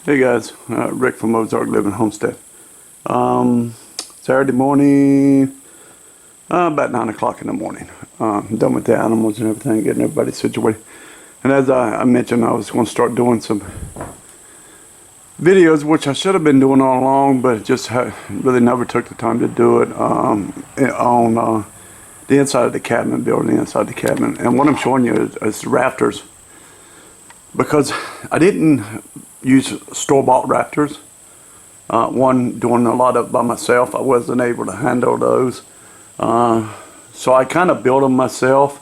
Hey guys, Rick from Ozark Living Homestead. Saturday morning, about 9 o'clock in the morning. Done with the animals and everything, getting everybody situated. And as I mentioned, I was going to start doing some videos, which I should have been doing all along, but just really never took the time to do it on the inside of the cabin, building the inside of the cabin. And what I'm showing you is the rafters, because I didn't use store-bought rafters. One, doing a lot of it by myself, I wasn't able to handle those. So I kind of built them myself,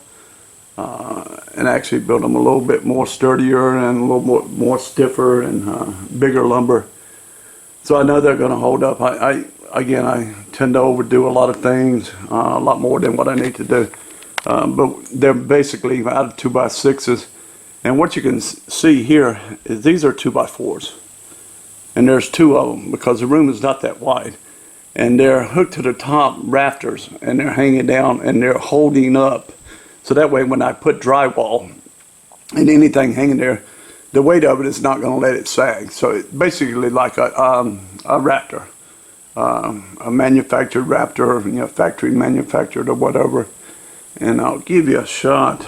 and actually built them a little bit more sturdier and a little more stiffer and bigger lumber. So I know they're going to hold up. Again, I tend to overdo a lot of things, a lot more than what I need to do. But they're basically out of 2x6s. And what you can see here is these are 2x4s. And there's two of them because the room is not that wide. And they're hooked to the top rafters and they're hanging down and they're holding up. So that way when I put drywall and anything hanging there, the weight of it is not going to let it sag. So it's basically like a rafter, a manufactured rafter, factory manufactured or whatever. And I'll give you a shot.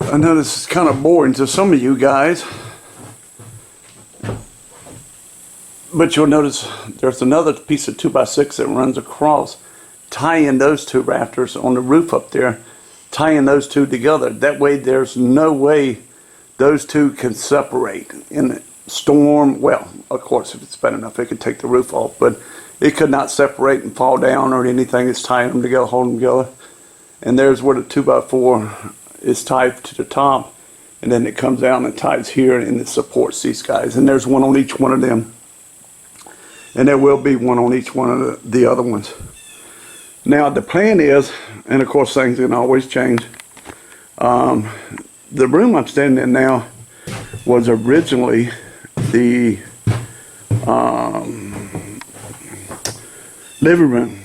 I know this is kind of boring to some of you guys, but you'll notice there's another piece of 2x6 that runs across, tying those two rafters on the roof up there, tying those two together. That way there's no way those two can separate in a storm. Well, of course, if it's bad enough, it could take the roof off, but it could not separate and fall down or anything. It's tying them together, holding them together. And there's where the 2x4 is tied to the top, and then it comes down and ties here and it supports these guys. And there's one on each one of them. And there will be one on each one of the other ones. Now the plan is, and of course things can always change, the room I'm standing in now was originally the living room.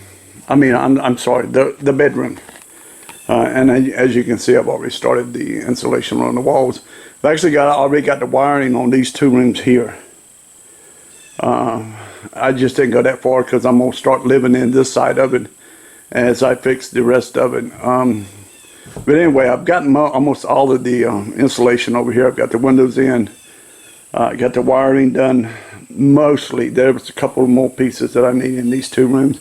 I'm sorry, the bedroom. And as you can see, I've already started the insulation on the walls. I've actually already got the wiring on these two rooms here. I just didn't go that far because I'm going to start living in this side of it as I fix the rest of it. But anyway, I've gotten almost all of the insulation over here. I've got the windows in. I got the wiring done mostly. There was a couple more pieces that I need in these two rooms.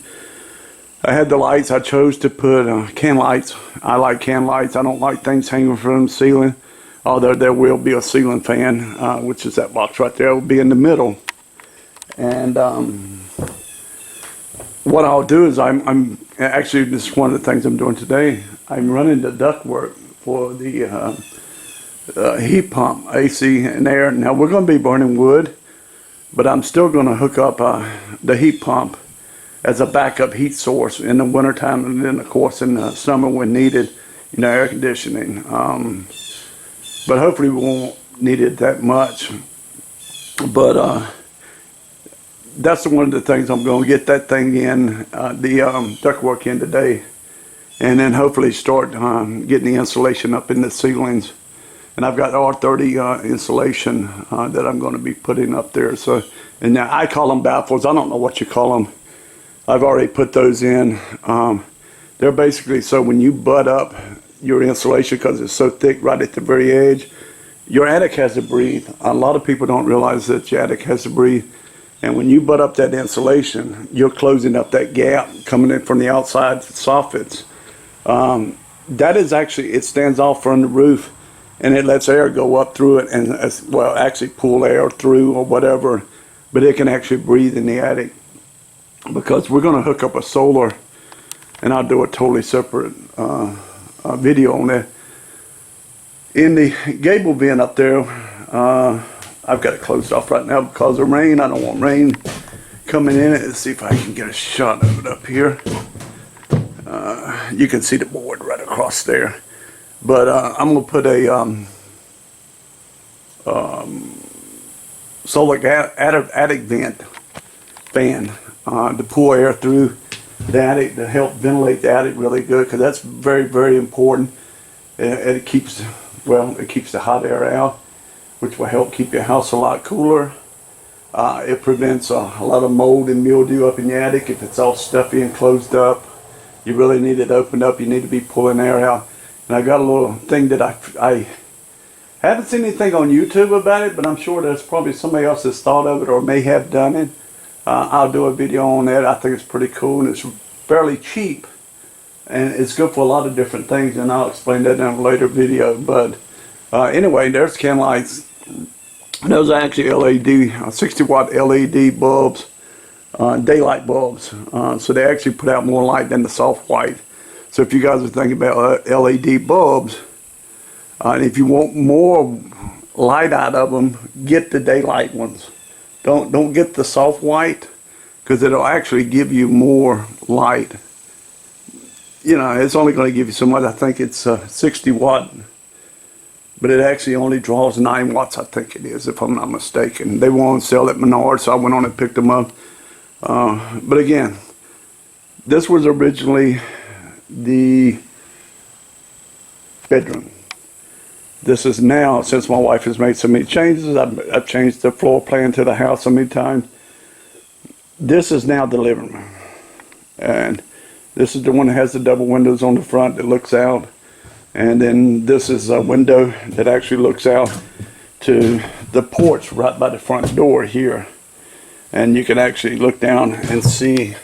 I had the lights. I chose to put can lights. I like can lights. I don't like things hanging from the ceiling. Although there will be a ceiling fan, which is that box right there. It will be in the middle. And what I'll do is I'm actually, this is one of the things I'm doing today. I'm running the ductwork for the heat pump, AC and air. Now we're going to be burning wood, but I'm still going to hook up the heat pump as a backup heat source in the wintertime, and then of course in the summer when needed, air conditioning. But hopefully we won't need it that much. But that's one of the things I'm going to get that thing in, the ductwork in today, and then hopefully start getting the insulation up in the ceilings. And I've got R30 insulation that I'm going to be putting up there. So, and now I call them baffles. I don't know what you call them. I've already put those in. They're basically so when you butt up your insulation, because it's so thick right at the very edge, your attic has to breathe. A lot of people don't realize that your attic has to breathe. And when you butt up that insulation, you're closing up that gap coming in from the outside soffits. That is actually, it stands off from the roof and it lets air go up through it and, well, actually pull air through or whatever. But it can actually breathe in the attic. Because we're going to hook up a solar, and I'll do a totally separate video on that. In the gable vent up there, I've got it closed off right now because of rain. I don't want rain coming in it. Let's see if I can get a shot of it up here. You can see the board right across there. But I'm going to put a solar attic vent fan to pull air through the attic to help ventilate the attic really good, because that's very, very important. And it keeps the hot air out. which will help keep your house a lot cooler. It prevents a lot of mold and mildew up in your attic. If it's all stuffy and closed up, you really need it opened up. You need to be pulling air out. And I got a little thing that I haven't seen anything on YouTube about it, but I'm sure there's probably somebody else that's thought of it or may have done it. I'll do a video on that. I think it's pretty cool, and it's fairly cheap, and it's good for a lot of different things, and I'll explain that in a later video. But anyway, there's can lights. Those are actually LED, 60 watt LED bulbs, daylight bulbs. So they actually put out more light than the soft white. So if you guys are thinking about LED bulbs, and if you want more light out of them, get the daylight ones. Don't get the soft white, because it'll actually give you more light. You know, it's only going to give you so much. I think it's 60 watt. But it actually only draws 9 watts, I think it is, if I'm not mistaken. They won't sell at Menards, so I went on and picked them up. But again, this was originally the bedroom. This is now, since my wife has made so many changes, I've changed the floor plan to the house so many times. This is now the living room. And this is the one that has the double windows on the front that looks out. And then this is a window that actually looks out to the porch right by the front door here. And you can actually look down and see,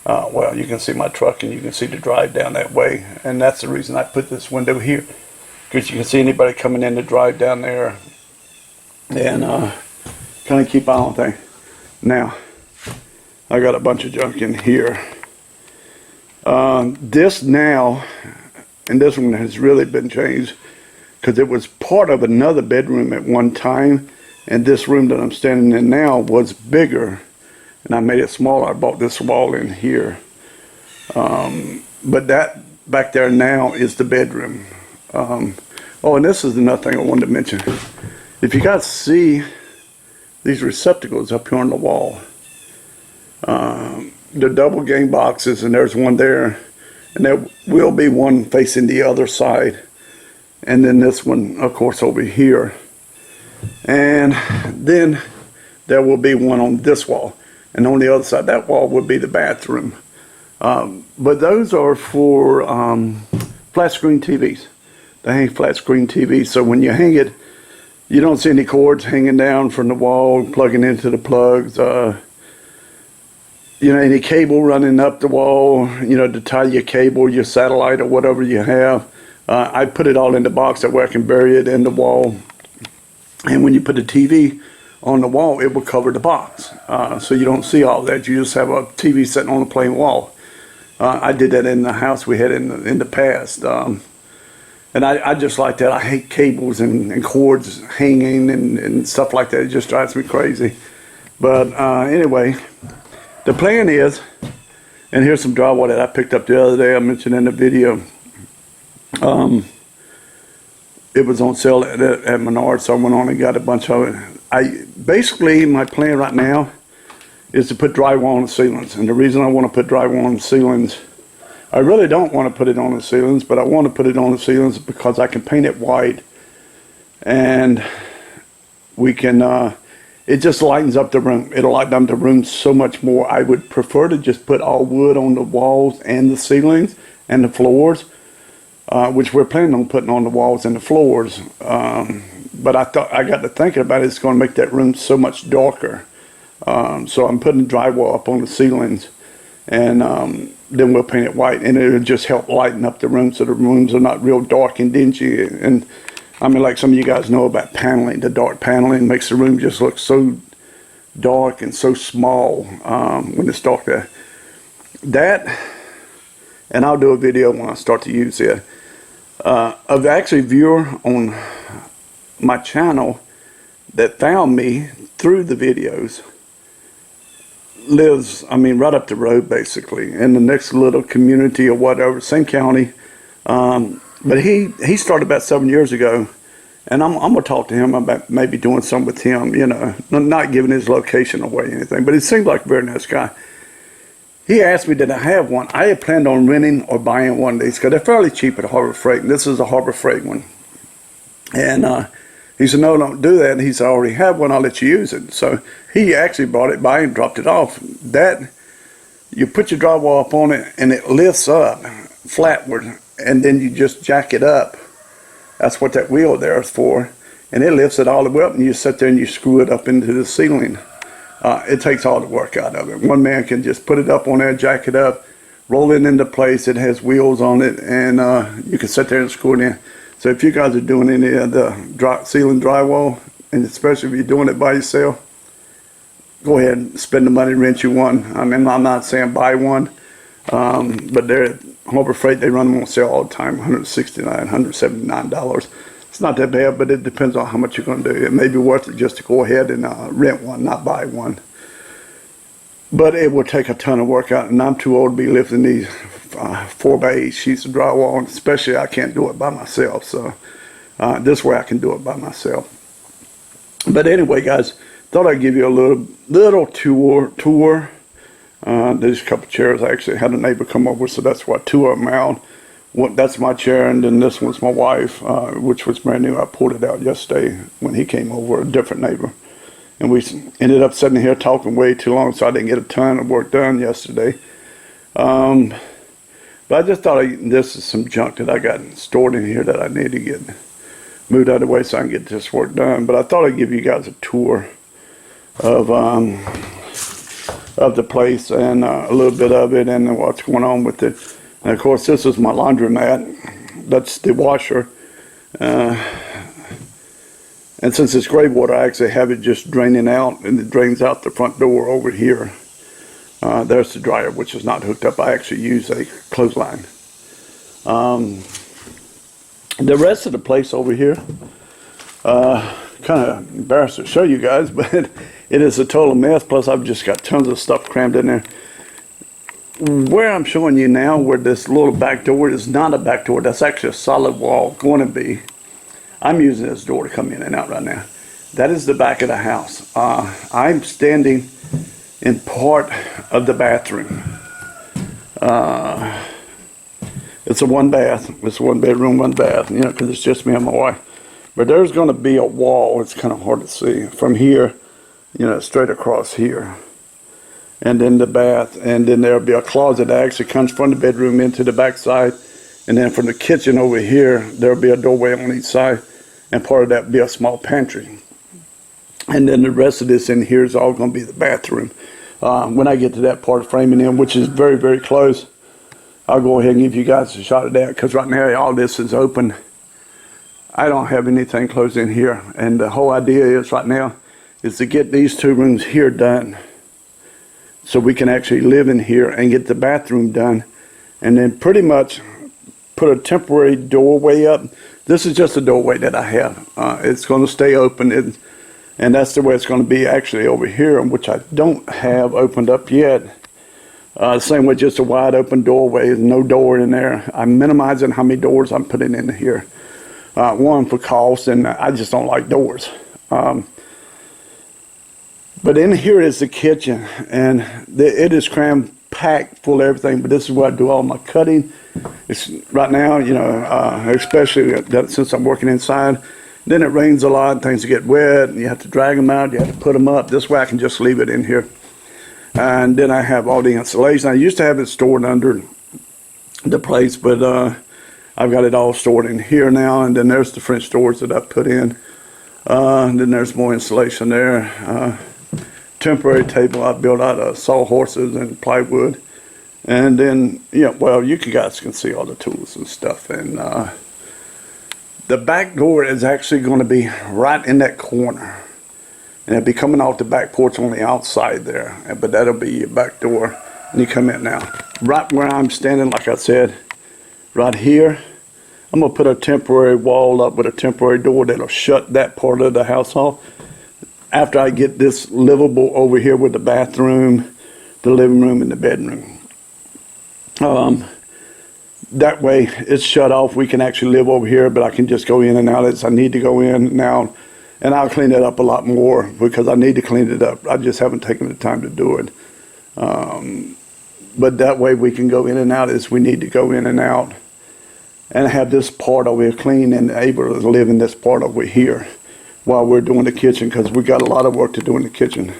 well, you can see my truck and you can see the drive down that way. And that's the reason I put this window here, because you can see anybody coming in the drive down there and kind of keep eye on things. Now, I got a bunch of junk in here. This now, and this one has really been changed, because it was part of another bedroom at one time, and this room that I'm standing in now was bigger, and I made it smaller. I bought this wall in here. But that back there now is the bedroom. Oh, and this is another thing I wanted to mention. If you guys see these receptacles up here on the wall, they're double gang boxes, and there's one there. And there will be one facing the other side. And then this one, of course, over here. And then there will be one on this wall. And on the other side, that wall would be the bathroom. But those are for flat screen TVs. They hang flat screen TVs. So when you hang it, you don't see any cords hanging down from the wall, plugging into the plugs. You know, any cable running up the wall, you know, to tie your cable, your satellite, or whatever you have. I put it all in the box that way I can bury it in the wall. And when you put the TV on the wall, it will cover the box. So you don't see all that. You just have a TV sitting on a plain wall. I did that in the house we had in the past. And I just like that. I hate cables and cords hanging and stuff like that. It just drives me crazy. But anyway, the plan is, and here's some drywall that I picked up the other day. I mentioned in the video. It was on sale at Menards, so I went on and got a bunch of it. Basically, my plan right now is to put drywall on the ceilings. And the reason I want to put drywall on the ceilings, I really don't want to put it on the ceilings, but I want to put it on the ceilings because I can paint it white. And we can, it just lightens up the room. It'll lighten up the room so much more. I would prefer to just put all wood on the walls and the ceilings and the floors, which we're planning on putting on the walls and the floors. But I got to thinking about it. It's going to make that room so much darker. So I'm putting drywall up on the ceilings, and then we'll paint it white, and it'll just help lighten up the room so the rooms are not real dark and dingy. And I mean, like some of you guys know about paneling, the dark paneling makes the room just look so dark and so small when it's dark there. That, and I'll do a video when I start to use it. Of actually viewer on my channel that found me through the videos lives, I mean, right up the road basically, in the next little community or whatever, same county. But he started about 7 years ago, and I'm gonna talk to him about maybe doing something with him, you know, not giving his location away or anything, but he seemed like a very nice guy. He asked me, did I have one? I had planned on renting or buying one of these because they're fairly cheap at Harbor Freight, and this is a Harbor Freight one. And He said, no, don't do that. And he said, I already have one, I'll let you use it. So he actually brought it by and dropped it off. That, you put your drywall up on it and it lifts up flatward, and then you just jack it up. That's what that wheel there is for. And it lifts it all the way up, and you sit there and you screw it up into the ceiling. It takes all the work out of it. One man can just put it up on there, jack it up, roll it into place. It has wheels on it, and you can sit there and screw it in. So if you guys are doing any of the ceiling drywall, and especially if you're doing it by yourself, go ahead and spend the money, rent you one. I mean, I'm not saying buy one, but they're at Harbor Freight, they run them on sale all the time, $169, $179. It's not that bad, but it depends on how much you're going to do. It may be worth it just to go ahead and rent one, not buy one. But it will take a ton of work out, and I'm too old to be lifting these 4x8 sheets of drywall, and especially I can't do it by myself. So this way I can do it by myself. But anyway, guys, thought I'd give you a little tour. There's a couple chairs. I actually had a neighbor come over, so that's why two of them out. That's my chair, and then this one's my wife, which was brand new. I pulled it out yesterday when he came over, a different neighbor. And we ended up sitting here talking way too long, so I didn't get a ton of work done yesterday. But I just thought this is some junk that I got stored in here that I need to get moved out of the way so I can get this work done. But I thought I'd give you guys a tour of the place and a little bit of it and what's going on with it. And of course, this is my laundromat. That's the washer. And since it's gray water, I actually have it just draining out, and it drains out the front door over here. There's the dryer, which is not hooked up. I actually use a clothesline. The rest of the place over here, kind of embarrassed to show you guys, but it is a total mess. Plus, I've just got tons of stuff crammed in there. Where I'm showing you now, where this little back door is not a back door, that's actually a solid wall, going to be. I'm using this door to come in and out right now. That is the back of the house. I'm standing in part of the bathroom. It's a one bath. It's a one bedroom, one bath, you know, because it's just me and my wife. But there's going to be a wall. It's kind of hard to see from here, you know, straight across here. And then the bath, and then there'll be a closet that actually comes from the bedroom into the back side. And then from the kitchen over here, there'll be a doorway on each side, and part of that will be a small pantry. And then the rest of this in here is all going to be the bathroom. When I get to that part of framing in, which is very, very close, I'll go ahead and give you guys a shot of that, because right now all this is open. I don't have anything closed in here, and the whole idea is right now is to get these two rooms here done, so we can actually live in here and get the bathroom done, and then pretty much put a temporary doorway up. This is just a doorway that I have. It's going to stay open, and that's the way it's going to be actually over here, which I don't have opened up yet. Same with just a wide open doorway, no door in there. I'm minimizing how many doors I'm putting in here. One, for cost, and I just don't like doors. But in here is the kitchen, and it is crammed packed full of everything, but this is where I do all my cutting. It's right now, you know, especially since I'm working inside, then it rains a lot and things get wet, and you have to drag them out, you have to put them up. This way I can just leave it in here. And then I have all the insulation. I used to have it stored under the place, but I've got it all stored in here now. And then there's the French doors that I put in. And then there's more insulation there. Temporary table I built out of sawhorses and plywood. And then, yeah, well, you guys can see all the tools and stuff. And the back door is actually going to be right in that corner. And it'll be coming off the back porch on the outside there. But that'll be your back door. And you come in now. Right where I'm standing, like I said, right here, I'm going to put a temporary wall up with a temporary door that'll shut that part of the house off. After I get this livable over here with the bathroom, the living room, and the bedroom. That way it's shut off. We can actually live over here, but I can just go in and out as I need to go in and out. And I'll clean it up a lot more because I need to clean it up. I just haven't taken the time to do it. But that way we can go in and out as we need to go in and out. And have this part over here clean and able to live in this part over here. while we're doing the kitchen, because we got a lot of work to do in the kitchen.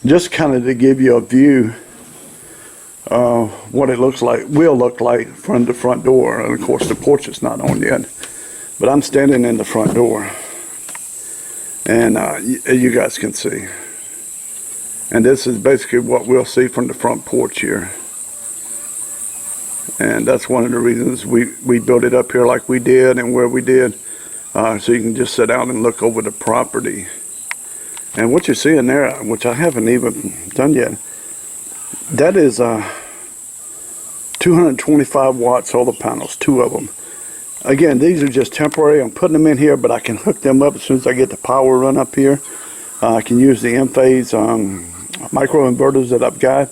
Just kind of to give you a view of what it will look like from the front door. And of course the porch is not on yet, but I'm standing in the front door, and you guys can see. And this is basically what we'll see from the front porch here. And that's one of the reasons we built it up here like we did and where we did, so you can just sit out and look over the property. And what you see in there, which I haven't even done yet, that is 225 watt solar panels, 2 of them. Again, these are just temporary. I'm putting them in here, but I can hook them up as soon as I get the power run up here. I can use the M-phase micro inverters that I've got.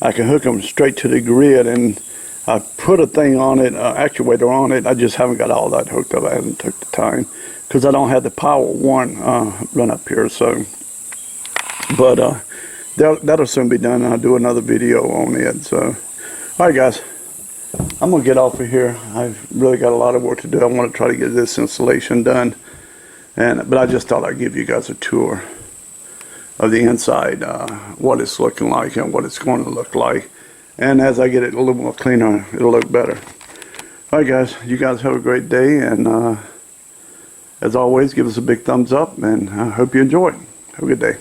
I can hook them straight to the grid, and I put a thing on it, actuator on it. I just haven't got all that hooked up. I haven't took the time because I don't have the power one run up here. So, but that'll soon be done. I'll do another video on it. So, all right, guys, I'm gonna get off of here. I've really got a lot of work to do. I want to try to get this installation done, but I just thought I'd give you guys a tour of the inside, what it's looking like and what it's going to look like. And as I get it a little more cleaner, it'll look better. All right, guys, you guys have a great day, and as always, give us a big thumbs up, and I hope you enjoy it. Have a good day.